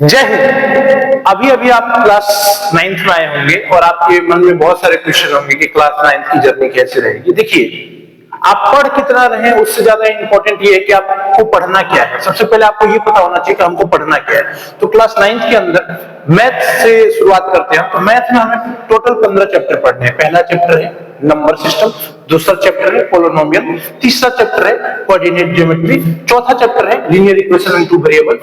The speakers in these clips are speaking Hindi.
जय हिंद। अभी अभी आप क्लास 9th में आए होंगे और आपके मन में बहुत सारे क्वेश्चन होंगे कि क्लास 9th की जर्नी कैसे रहेगी। देखिए, आप पढ़ कितना रहे उससे ज्यादा इंपॉर्टेंट ये है कि आपको पढ़ना क्या है। सबसे पहले आपको ये पता होना चाहिए कि हमको पढ़ना क्या है। तो क्लास 9th के अंदर मैथ से शुरुआत करते हैं। तो मैथ में हमें टोटल 15 चैप्टर पढ़ने हैं। पहला चैप्टर है नंबर सिस्टम, दूसरा चैप्टर है पोलिनोमियल, तीसरा चैप्टर है कोऑर्डिनेट ज्योमेट्री, चौथा चैप्टर है linear equation in two variable,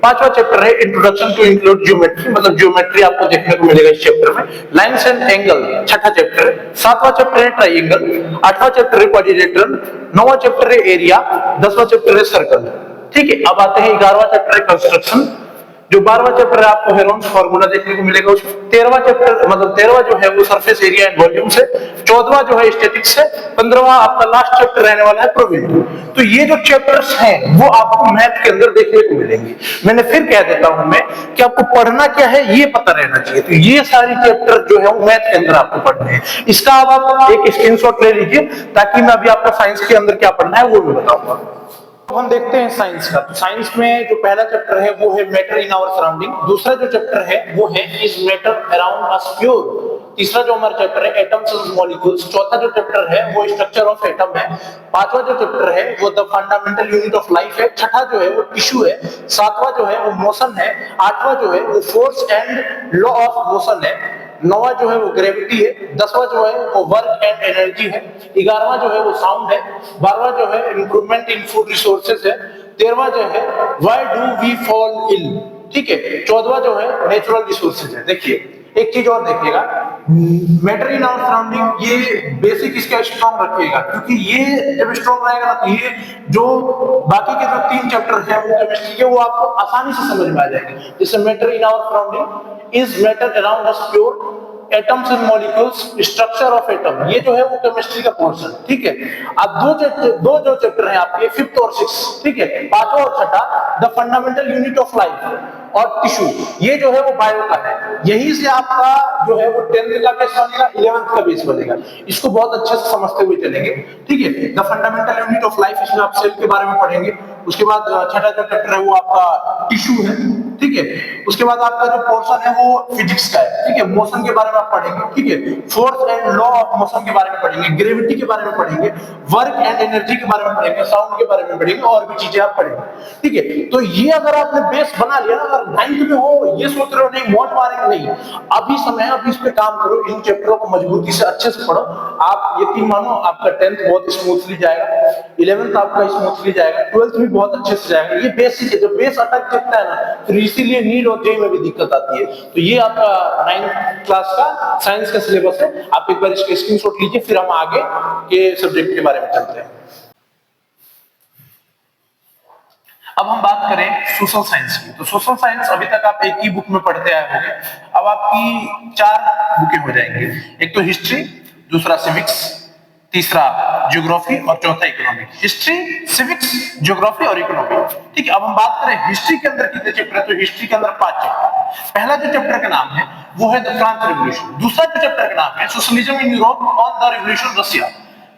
पांचवा चैप्टर है इंट्रोडक्शन टू इंक्लूड ज्योमेट्री, मतलब ज्योमेट्री आपको देखने को मिलेगा इस चैप्टर में। लाइन्स एंड एंगल छठा चैप्टर है, सातवां चैप्टर है ट्राइंगल, आठवां चैप्टर है क्वाड्रिलेटरल, नौवां चैप्टर है एरिया, 10वां चैप्टर है सर्कल। ठीक है, अब आते हैं 11वां चैप्टर है कंस्ट्रक्शन, जो 12वां चैप्टर है आपको हेरोन्स फार्मूला देखने को मिलेगा उसमें। 13वां चैप्टर मतलब 13वां जो है वो सरफेस एरिया एंड वॉल्यूम से, 14वां जो है स्टैटिक्स से, 15वां आपका लास्ट चैप्टर रहने वाला है प्रोबेबिलिटी। तो ये जो चैप्टर्स हैं वो आपको मैथ के अंदर देखने को मिलेंगे। मैंने फिर कह देता हूं मैं कि आपको पढ़ना क्या है ये पता रहना चाहिए। तो ये सारी चैप्टर जो है वो मैथ के अंदर आपको पढ़ने हैं। इसका अब आप एक स्क्रीनशॉट ले लीजिए ताकि मैं अभी आपको साइंस के अंदर क्या पढ़ना है वो भी बताऊंगा। तो हम देखते हैं साइंस का। तो साइंस में जो पहला चैप्टर है वो है मैटर इन आवर सराउंडिंग, दूसरा जो चैप्टर है वो है is matter around us pure, तीसरा जो हमारा चैप्टर है एटम्स एंड मॉलिक्यूल्स, चौथा जो चैप्टर है वो स्ट्रक्चर ऑफ एटम है, पांचवा जो चैप्टर है वो the fundamental unit of life है, छठा जो है वो टिश्यू है, सातवां जो है वो मोशन है, आठवां जो है वो force and law of motion है, नौवां जो है वो ग्रेविटी है, 10वां जो है वो वर्क एंड एनर्जी है, 11वां जो है वो साउंड है, 12वां जो है इंप्रूवमेंट इन फूड रिसोर्सेज है, 13वां जो है why do we fall ill, ठीक है, 14वां जो है नेचुरल रिसोर्सेज है। देखिए एक चीज और देखिएगा, मैटर इन आवर सराउंडिंग ये बेसिक इसका स्ट्रॉन्ग रखिएगा, क्योंकि ये जब स्ट्रॉन्ग रहेगा ना तो ये जो बाकी के जो 3 चैप्टर हैं वो केमिस्ट्री के वो आपको आसानी से समझ में आ जाएंगे। जैसे matter in our surrounding is matter around us pure, atoms and molecules, structure of atom, ये जो है वो केमिस्ट्री का पोर्शन। ठीक है, अब दो जो चैप्टर हैं आपके 5th और 6th, ठीक है, पांचवा और छठा the fundamental unit of life और टिश्यू, ये जो है वो बायो का है। यही से आपका जो है वो 10th का बेस बनेगा, 11th का बेस बनेगा। इसको बहुत अच्छे से समझते हुए चलेंगे। ठीक है, the fundamental unit of life, इसमें आप सेल के बारे में पढ़ेंगे। उसके बाद छठा जो चैप्टर है वो आपका टिश्यू है। ठीक है, उसके बाद आपका जो पोर्शन है वो फिजिक्स का है। ठीक है, मोशन के बारे में आप पढ़ेंगे। ठीक है, force and law of motion के बारे में पढ़ेंगे, ग्रेविटी के बारे में पढ़ेंगे, वर्क एंड एनर्जी के बारे में पढ़ेंगे, साउंड के बारे में पढ़ेंगे और भी चीजें आप पढ़ेंगे। ठीक है, तो ये अगर आपने बेस बना लिया ना, अगर 9th में हो ये सोच रहे हो नहीं मौज मारेंगे, नहीं, अभी समय, अभी इस पे काम करो, इन चैप्टरों को मजबूती से अच्छे से पढ़ो। आप यकीन मानो आपका 10th बहुत स्मूथली जाएगा, 11th आपका स्मूथली जाएगा, 12th भी बहुत अच्छे से जाएगा। ये बेसिक है, जब बेस अटक जाता है ना तो इसीलिए नीट और जेईई में भी दिक्कत आती है। तो ये आपका 9th क्लास का साइंस का सिलेबस है। आप एक बार इसका स्क्रीनशॉट लीजिए, फिर हम आगे के सब्जेक्ट के बारे में चलते हैं। अब हम बात करें सोशल साइंस की। तो सोशल साइंस अभी तक आप एक ही बुक में पढ़ते आए होंगे, अब आपकी 4 बुकें हो जाएंगी। एक तो हिस्ट्री, दूसरा सिविक्स, तीसरा ज्योग्राफी और चौथा इकोनॉमिक। हिस्ट्री, सिविक्स, ज्योग्राफी और इकोनॉमी। ठीक है, अब हम बात करें हिस्ट्री के अंदर कितने चैप्टर है। तो हिस्ट्री के अंदर 5 चैप्टर। पहला जो चैप्टर का नाम है वो है द फ्रांस रेवोल्यूशन, दूसरा जो चैप्टर का नाम है socialism in Europe on the revolution Russia,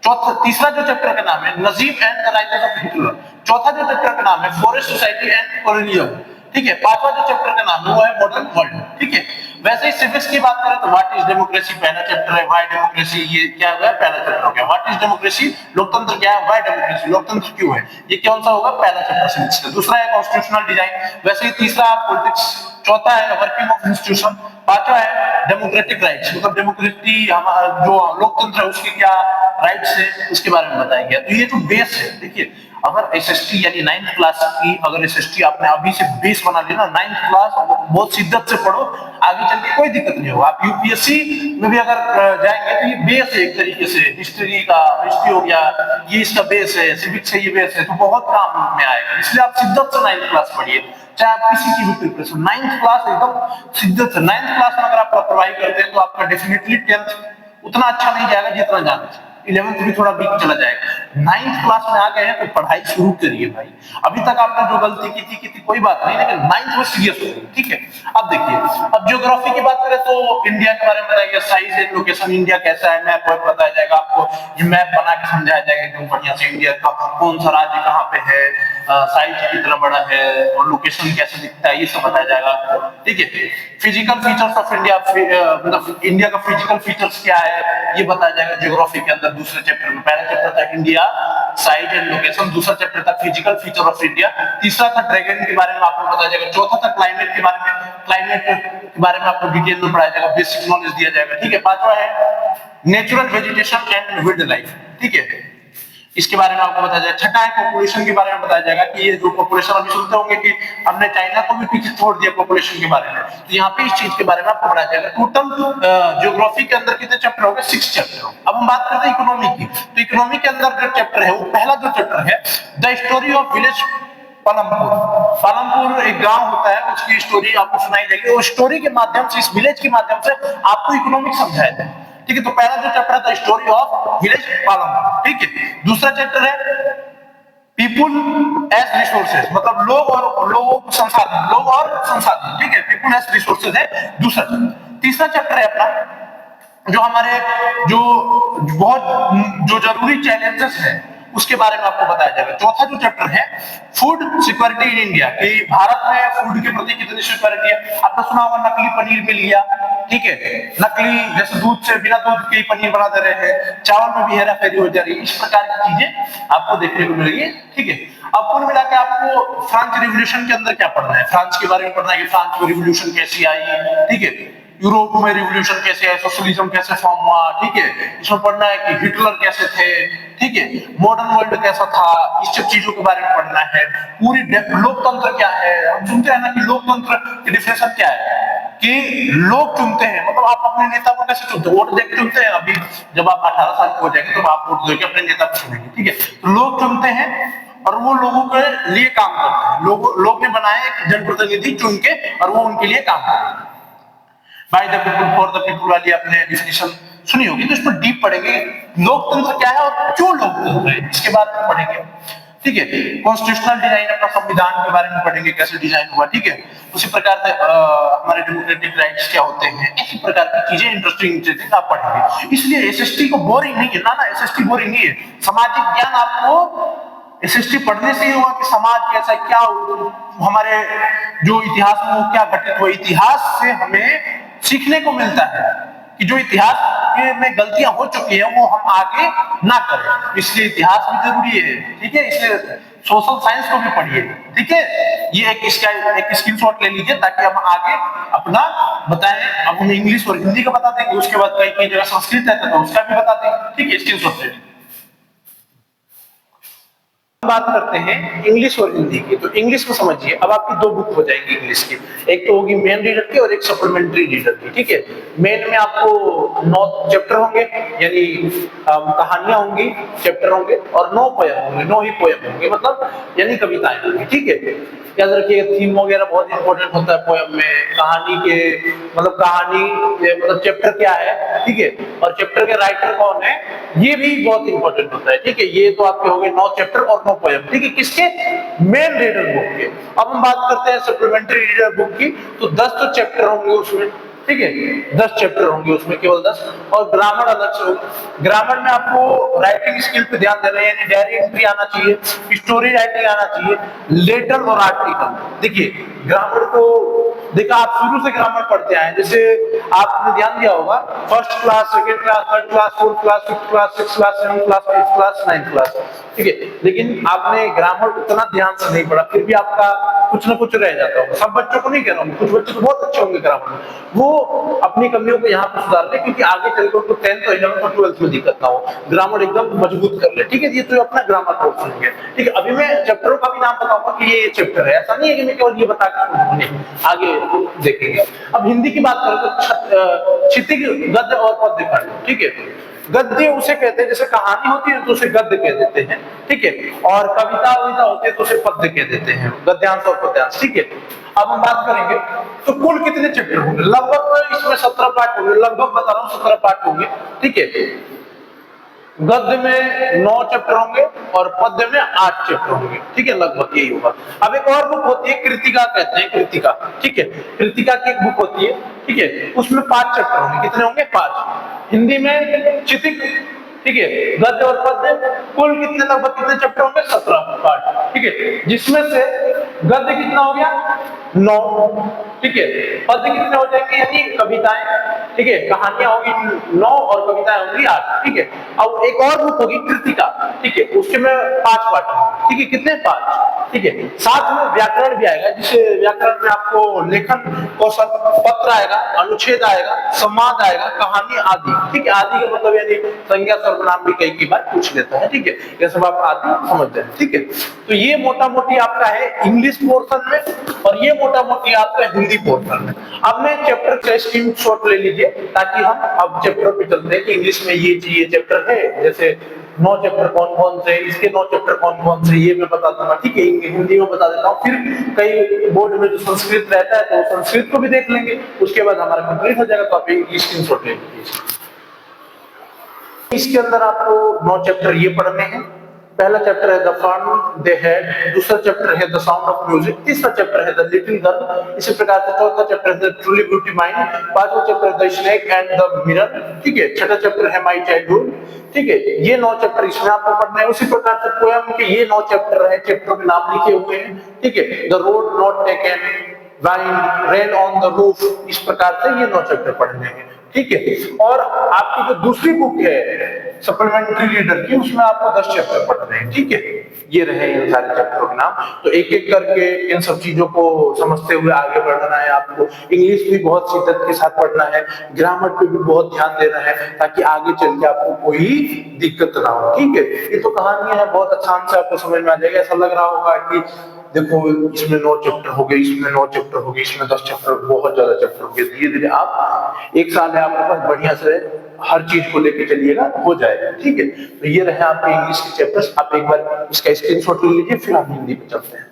तीसरा जो चैप्टर का नाम है Nazism and the rises of Hitler, चौथा जो चैप्टर का नाम है फॉरेस्ट सोसाइटी एंड कॉलोनियलिज्म। ठीक है, पांचवा जो चैप्टर का नाम है वो है मॉडर्न वर्ल्ड। ठीक है, वैसे ही सिविक्स की बात करें तो व्हाट इज डेमोक्रेसी पहला चैप्टर है, व्हाई डेमोक्रेसी ये क्या हुआ पहला चैप्टर हो गया। व्हाट इज डेमोक्रेसी, लोकतंत्र क्या है, व्हाई डेमोक्रेसी, लोकतंत्र क्यों है, ये कौन सा होगा पहला चैप्टर सिविक्स का। दूसरा है कॉन्स्टिट्यूशनल डिजाइन, वैसे ही तीसरा पॉलिटिक्स, चौथा है वर्किंग ऑफ इंस्टीट्यूशन, पांचवा है डेमोक्रेटिक राइट्स, मतलब डेमोक्रेसी हमारा जो लोकतंत्र है उसके क्या राइट्स है उसके बारे में बताया गया। तो ये जो बेस है, देखिए अगर एसएसटी यानी 9th क्लास की अगर एसएसटी आपने अभी से बेस बना लिया ना, 9th क्लास बहुत शिद्दत से पढ़ो, आगे चल के कोई दिक्कत नहीं होगा। आप यूपीएससी में भी अगर जाएंगे तो ये बेस है एक तरीके से, हिस्ट्री हो गया, ये इसका बेस है, सिविक्स है ये बेस है, तो बहुत काम में आएगा। इसलिए आप शिद्दत से 9th क्लास पढ़िए, चाहे आप किसी की भी प्रिपरेशन। 9th क्लास एकदम शिद्दत से, 9th क्लास में अगर आप लापरवाही करते हैं तो आपका डेफिनेटली 10th उतना अच्छा नहीं जाएगा जितना जाना चाहिए, 11th भी थोड़ा वीक चला जाएगा। 9th क्लास में आ गए हैं तो पढ़ाई शुरू करिए भाई। अभी तक आपने जो गलती की थी कोई बात नहीं, लेकिन 9th में सीरियस हो। ठीक है, अब देखिए, अब ज्योग्राफी की बात करें तो इंडिया के बारे में बताया गया, साइज एंड लोकेशन इंडिया कैसा है, मैप वैप बताया जाएगा आपको, ये मैप बना के समझाया जाएगा एकदम बढ़िया से, इंडिया का कौन सा राज्य कहाँ पे है, साइज कितना बड़ा है और लोकेशन कैसे दिखता है, ये सब बताया जाएगा आपको, ठीक है। फिजिकल फीचर्स ऑफ इंडिया, मतलब इंडिया का फिजिकल फीचर्स क्या है ये बताया जाएगा ज्योग्राफी के अंदर दूसरे चैप्टर में। पहला चैप्टर था इंडिया साइज एंड लोकेशन, दूसरा चैप्टर था फिजिकल फीचर ऑफ इंडिया, तीसरा था ड्रैगन के बारे में आपको बताया जाएगा, चौथा था क्लाइमेट के बारे में, क्लाइमेट के बारे में आपको डिटेल में पढ़ाया जाएगा, बेसिक नॉलेज दिया जाएगा, ठीक है। पांचवा है natural vegetation and wild life, ठीक है, इसके बारे में आपको बताया जाएगा। छठा है पॉपुलेशन के बारे में बताया जाएगा कि ये जो पॉपुलेशन, अभी सुनते होंगे कि हमने चाइना को भी पीछे छोड़ दिया पॉपुलेशन के बारे में, तो यहाँ पे इस चीज के बारे में आपको बताया जाएगा। टोटल ज्योग्राफी के अंदर कितने चैप्टर होंगे? 6 चैप्टर होंगे। अब हम बात करते हैं इकोनॉमी की, तो इकोनॉमी के अंदर जो चैप्टर है वो पहला जो चैप्टर है the story of village Palampur. Palampur एक गांव होता है, उसकी स्टोरी आपको सुनाई जाएगी, और स्टोरी के माध्यम से, इस विलेज के माध्यम से आपको इकोनॉमिक समझाया जाए, ठीक है। तो पहला जो चैप्टर है स्टोरी ऑफ विलेज पालमपुर, ठीक है। दूसरा चैप्टर है पीपुल एज रिसोर्सेज, मतलब लोग और संसाधन, ठीक है, पीपुल एज रिसोर्सेज है दूसरा। तीसरा चैप्टर है अपना जो हमारे जो जरूरी चैलेंजेस है उसके बारे में आपको बताया जाएगा। चौथा जो चैप्टर है फूड सिक्योरिटी इन इंडिया, कि भारत में फूड के प्रति कितनी सिक्योरिटी है। आपने सुना होगा नकली पनीर मिल गया, ठीक है, नकली जैसे दूध से, बिना दूध के पनीर बना दे रहे हैं, चावल में भी हेरा फेरी हो जा रही है, इस प्रकार की चीजें आपको देखने को मिलेगी, ठीक है। अब कुल मिला के आपको फ्रांस रिवॉल्यूशन के अंदर क्या पढ़ना है, फ्रांस के बारे में पढ़ना है कि फ्रांस में रिवॉल्यूशन कैसी आई, ठीक है, यूरोप में रिवॉल्यूशन कैसे आया, सोशलिज्म कैसे फॉर्म हुआ, ठीक है, इसमें पढ़ना है कि हिटलर कैसे थे, ठीक है, मॉडर्न वर्ल्ड कैसा था, इस सब चीजों के बारे में पढ़ना है। पूरी लोकतंत्र क्या है, हम सुनते हैं ना कि लोकतंत्र की डिफिनेशन क्या है, कि लोग चुनते हैं, मतलब आप अपने नेता को कैसे चुनते हैं, वोट देकर चुनते हैं। अभी जब आप 18 साल के हो जाएंगे तो आप वोट देकर अपने नेता को चुनेंगे, ठीक है। तो लोग चुनते हैं और वो लोगों के लिए काम करते हैं, लोग ने बनाया एक जनप्रतिनिधि चुन के, और वो उनके लिए काम करते हैं। By the people for the people वाली आपने डिफिनेशन सुनी होगी, तो इस पर डीप पढ़ेंगे, लोकतंत्र क्या है और क्यों लोकतंत्र है, इसके बारे में पढ़ेंगे, ठीक है। कॉन्स्टिट्यूशनल डिजाइन, अपना संविधान के बारे में पढ़ेंगे, कैसे डिजाइन हुआ, ठीक है। उसी प्रकार से हमारे डेमोक्रेटिक राइट्स क्या होते हैं, इसी प्रकार की चीजें इंटरेस्टिंग आप पढ़ेंगे। इसलिए एसएसटी को बोरिंग नहीं है ना, एसएसटी बोरिंग नहीं है। सामाजिक ज्ञान आपको एसएसटी पढ़ने से ही हुआ कि समाज कैसा, क्या हमारे जो इतिहास में वो क्या घटित हुआ, इतिहास से हमें सीखने को मिलता है कि जो इतिहास में गलतियां हो चुकी हैं वो हम आगे ना करें, इसलिए इतिहास भी जरूरी है, ठीक है। इसलिए सोशल साइंस को भी पढ़िए, ठीक है। ये एक स्क्रीनशॉट ले लीजिए ताकि हम आगे अपना बताएं। अब हम इंग्लिश और हिंदी का बता देंगे, उसके बाद कई जगह संस्कृत है तो उसका भी बता देंगे, ठीक है। स्क्रीनशॉट ले लीजिए। बात करते हैं इंग्लिश और हिंदी की, तो इंग्लिश को समझिए। अब आपकी 2 बुक हो जाएंगी इंग्लिश की, एक तो होगी मेन रीडर की और एक सप्लीमेंट्री रीडर की, ठीक है। मेन में आपको 9 चैप्टर होंगे, यानी कहानियां होंगी, चैप्टर होंगे, और 9 पोयम होंगे, 9 ही पोयम होंगे, मतलब यानी कविताएं होंगी, ठीक है। याद रखिए थीम वगैरह बहुत इंपॉर्टेंट होता है पोयम में, कहानी के मतलब चैप्टर क्या है, ठीक है, और चैप्टर के राइटर कौन है, ये भी बहुत इंपॉर्टेंट होता है, ठीक है। ये तो आपके हो गए 9 चैप्टर और 9 पोयम, ठीक है, किसके? मेन रीडर बुक के। अब हम बात करते हैं सप्लीमेंट्री रीडर बुक की, तो 10 तो चैप्टर होंगे उसमें, ठीक है, 10 चैप्टर होंगे उसमें, केवल 10, और ग्रामर अलग से होगा। ग्रामर में आपको राइटिंग स्किल पे ध्यान देना है, यानी डायरी एंट्री आना चाहिए, स्टोरी राइटिंग आना चाहिए, लेटर और आर्टिकल। देखिए ग्रामर को देखा, आप शुरू से ग्रामर पढ़ते आए, जैसे आपने ध्यान दिया होगा first class, second class, third class, fourth class, fifth class, sixth class, seventh class, eighth class, ninth class, ठीक है। लेकिन आपने ग्रामर उतना ध्यान से नहीं पढ़ा, फिर भी आपका कुछ ना कुछ रह जाता होगा। सब बच्चों को नहीं कह रहा हूँ, कुछ बच्चे तो बहुत अच्छे होंगे ग्रामर में, वो अपनी कमियों को यहाँ पर सुधार ले, क्योंकि आगे चलकर उनको 10th और 11th और 12th में दिक्कत ना हो, ग्रामर एकदम मजबूत कर ले, ठीक है। ये तो अपना ग्रामर का ऑप्शन है, ठीक है। अभी मैं चैप्टरों का भी नाम बताऊंगा कि ये चैप्टर है, ऐसा नहीं है कि मैं केवल ये बता के आगे देखेंगे। अब हिंदी की बात करें तो क्षितिज, गद्य और पद्य खंड, ठीक है। गद्य उसे कहते हैं, जैसे कहानी होती है तो उसे गद्य कह देते हैं, ठीक है, और कविता होती है तो उसे पद्य कह देते हैं, गद्यांश और पद्यांश, ठीक है। अब हम बात करेंगे तो कुल कितने चैप्टर होंगे, लगभग इसमें 17 पार्ट होंगे, लगभग बता रहा हूँ 17 पार्ट होंगे, ठीक है। गद्य में 9 चैप्टर होंगे और पद्य में 8 चैप्टर होंगे, ठीक है, लगभग यही होगा। अब एक और बुक होती है कृतिका कहते हैं, कृतिका, ठीक है, कृतिका की एक बुक होती है, ठीक है, उसमें 5 चैप्टर होंगे। कितने होंगे? 5। हिंदी में चितिक, ठीक है, गद्य और पद्य, कुल कितने, लगभग कितने चैप्टर होंगे? 17 पार्ट, ठीक है, जिसमें से गद्य कितना हो गया? 9, ठीक है, पद्य कितने हो जाएंगे? यानी कविताएं, ठीक है, कहानियां होगी 9 और कविताएं होंगी 8, ठीक है। अब एक और बुक होगी कृतिका, ठीक है, उसके में 5 पार्ट होंगे, ठीक है, कितने? 5, ठीक है। साथ में व्याकरण भी आएगा, जिसे व्याकरण में आपको लेखन कौशल, पत्र आएगा, अनुच्छेद आएगा, संवाद आएगा, कहानी आदि, ठीक है। आदि का मतलब यानी संज्ञा सर्वनाम भी कई बार पूछ लेता है, ठीक है, ये सब आप आदि समझ जाए, ठीक है। तो ये मोटा मोटी आपका है इंग्लिश पोर्शन में, और ये मोटा मोटी आपका हिंदी पोर्शन में। अब मैं चैप्टर का स्क्रीनशॉट ले लीजिए, ताकि हम अब चैप्टर पे चलते हैं कि इंग्लिश में ये चैप्टर है, जैसे 9 चैप्टर कौन कौन से, इसके 9 चैप्टर कौन कौन से, ये मैं बता दूंगा, ठीक है, हिंदी में बता देता हूँ। फिर कई बोर्ड में जो संस्कृत रहता है तो संस्कृत को भी देख लेंगे, उसके बाद हमारा कंप्लीट हो जाएगा। तो आप इंग्लिश स्क्रीनशॉट ले लीजिए। इसके अंदर आपको 9 चैप्टर ये पढ़ने हैं। पहला चैप्टर है द फन दे हैड, दूसरा चैप्टर है द साउंड ऑफ म्यूजिक, तीसरा चैप्टर है द लिटिल गर्ल, इसी प्रकार से चौथा चैप्टर है द ट्रूली ब्यूटी माइंड, पांचवा चैप्टर है the snake and the mirror, ठीक है, छठा चैप्टर है माय चाइल्डहुड, ठीक है। ये 9 चैप्टर इसमें आपको पढ़ना है। उसी प्रकार से पोएम के ये 9 चैप्टर है, चैप्टरों के नाम लिखे हुए हैं, ठीक है, the road not taken, wine, rain on the roof, इस प्रकार से ये 9 चैप्टर पढ़ने हैं, ठीक है। और आपकी जो दूसरी बुक है सप्लीमेंट्री रीडर की, उसमें आपको 10 चैप्टर पढ़ने हैं, ठीक है। ये रहे इन सारे चैप्टरों के नाम। तो एक एक करके इन सब चीजों को समझते हुए आगे बढ़ना है आपको। इंग्लिश भी बहुत शिद्दत के साथ पढ़ना है, ग्रामर पे भी बहुत ध्यान देना है, ताकि आगे चल के आपको कोई दिक्कत ना हो, ठीक है। ये तो कहानियां है, बहुत आसान से आपको समझ में आ जाएगा। ऐसा लग रहा होगा कि देखो इसमें 9 चैप्टर हो गए, इसमें 9 चैप्टर हो गए, इसमें 10 चैप्टर, बहुत ज्यादा चैप्टर हो गए। धीरे धीरे आप, एक साल है आपके पास, बढ़िया से हर चीज को लेके चलिएगा, हो जाएगा, ठीक है। तो ये रहे आपके इंग्लिश के चैप्टर्स। आप एक बार इसका स्क्रीनशॉट ले लीजिए, फिर हम हिंदी पे चलते हैं।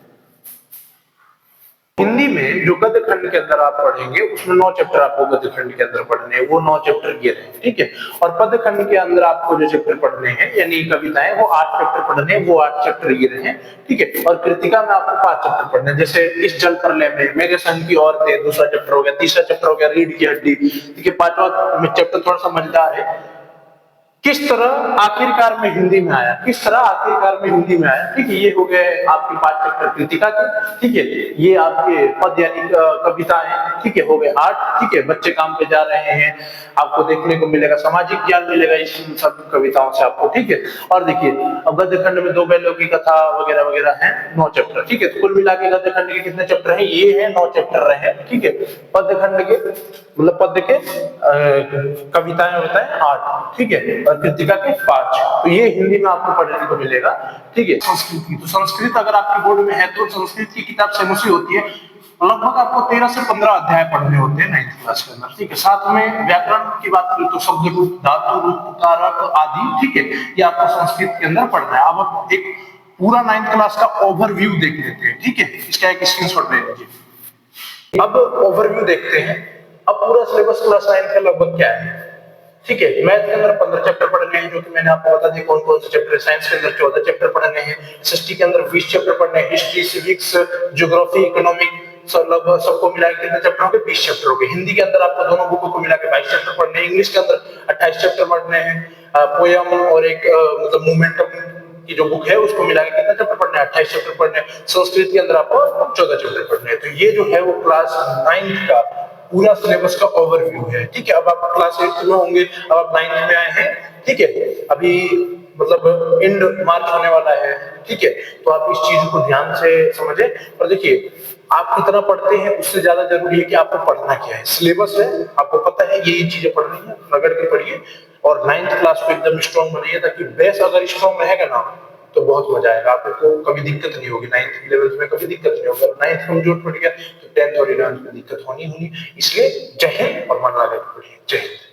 हिंदी में जो गद्य खंड के अंदर आप पढ़ेंगे, उसमें 9 चैप्टर आपको गद्य खंड के अंदर पढ़ने हैं, वो 9 चैप्टर ये रहे, ठीक है। और पद्य खंड के अंदर आपको जो चैप्टर पढ़ने हैं, यानी कविताएं, वो 8 चैप्टर पढ़ने हैं, वो 8 चैप्टर ये रहे, ठीक है। और कृतिका में आपको 5 चैप्टर पढ़ने हैं, जैसे इस जल प्रलय में, मेरे संग की औरतें, दूसरा चैप्टर हो गया, तीसरा चैप्टर हो गया रीढ़ की हड्डी, ठीक है। पांचवा चैप्टर थोड़ा सा मजेदार है, किस तरह आखिरकार में हिंदी में आया, किस तरह आखिरकार में हिंदी में आया, ठीक है। ये हो गए आपकी 5 चैप्टर कृतिका के, ठीक है। ये आपके पद यानी कविताएं, ठीक है, हो गए 8, ठीक है। बच्चे काम पे जा रहे हैं, आपको देखने को मिलेगा, सामाजिक ज्ञान मिलेगा इस सब कविताओं से आपको, ठीक है। और देखिए अब गद्य खंड में 2 बैलों की कथा वगैरह वगैरह है, 9 चैप्टर, ठीक है। तो कुल मिला के गद्य खंड के कितने चैप्टर हैं? ये है 9 चैप्टर रहे, ठीक है। पद्य खंड के मतलब पद्य के कविताएं होता है 8, ठीक है, और कृतिका के 5। तो ये हिंदी में आपको पढ़ने को मिलेगा, ठीक है। संस्कृत की, तो संस्कृत अगर आपके बोर्ड में है तो संस्कृत की किताब सेमुसी होती है, लगभग आपको 13 से 15 अध्याय पढ़ने होते हैं 9th क्लास के अंदर, ठीक है। साथ में व्याकरण की बात करें तो शब्द रूप, धातु रूप, कारक आदि, ठीक है, ये आपको संस्कृत के अंदर पढ़ना है। अब आप एक पूरा 9th क्लास का ओवरव्यू देख लेते हैं, ठीक है। इसका एक स्क्रीनशॉट ले लीजिए। अब ओवरव्यू देखते हैं। अब पूरा सिलेबस क्लास 9 का लगभग क्या है, ठीक है। मैथ के अंदर 15 चैप्टर पढ़ने हैं, जो कि मैंने आपको बता दिया कौन कौन से चैप्टर है। साइंस के अंदर 14 चैप्टर पढ़ने हैं, एसएसटी के अंदर 20 चैप्टर पढ़ने हैं, हिस्ट्री, सिविक्स, ज्योग्राफी, इकोनॉमिक, लगभग सबको मिला के कितने चैप्टर हो गए? 20 चैप्टर हो गए। हिंदी के अंदर आपको दोनों बुकों को मिला के 22 चैप्टर पढ़ने हैं, इंग्लिश के अंदर 28 चैप्टर पढ़ने हैं, पोयम और एक मतलब मोमेंटम की जो बुक है उसको मिला के कितना चैप्टर पढ़ने हैं? 28 चैप्टर पढ़ने हैं। संस्कृत के अंदर आपको 14 चैप्टर पढ़ने हैं। तो ये जो है वो क्लास 9 का पूरा सिलेबस का ओवरव्यू है, ठीक है। अब आप क्लास 8 में होंगे, अब आप 9 में आए हैं, ठीक है। अभी मतलब एंड मार्च होने वाला है, ठीक है। तो आप इस चीज को ध्यान से समझे। और देखिए आप कितना पढ़ते हैं उससे ज्यादा जरूरी है कि आपको पढ़ना क्या है। सिलेबस है, आपको पता है ये चीजें पढ़नी है, रगड़ के पढ़िए और 9th क्लास को एकदम स्ट्रॉन्ग बनाइए, ताकि बेस अगर स्ट्रॉन्ग रहेगा ना तो बहुत मजा आएगा, आपको कभी दिक्कत नहीं होगी। 9th लेवल में कभी दिक्कत नहीं होगी। 9th कमजोर पड़ गया तो 10th और 11th में दिक्कत होनी, इसलिए जय हिंद और मन लगा के पढ़िए। जय हिंद।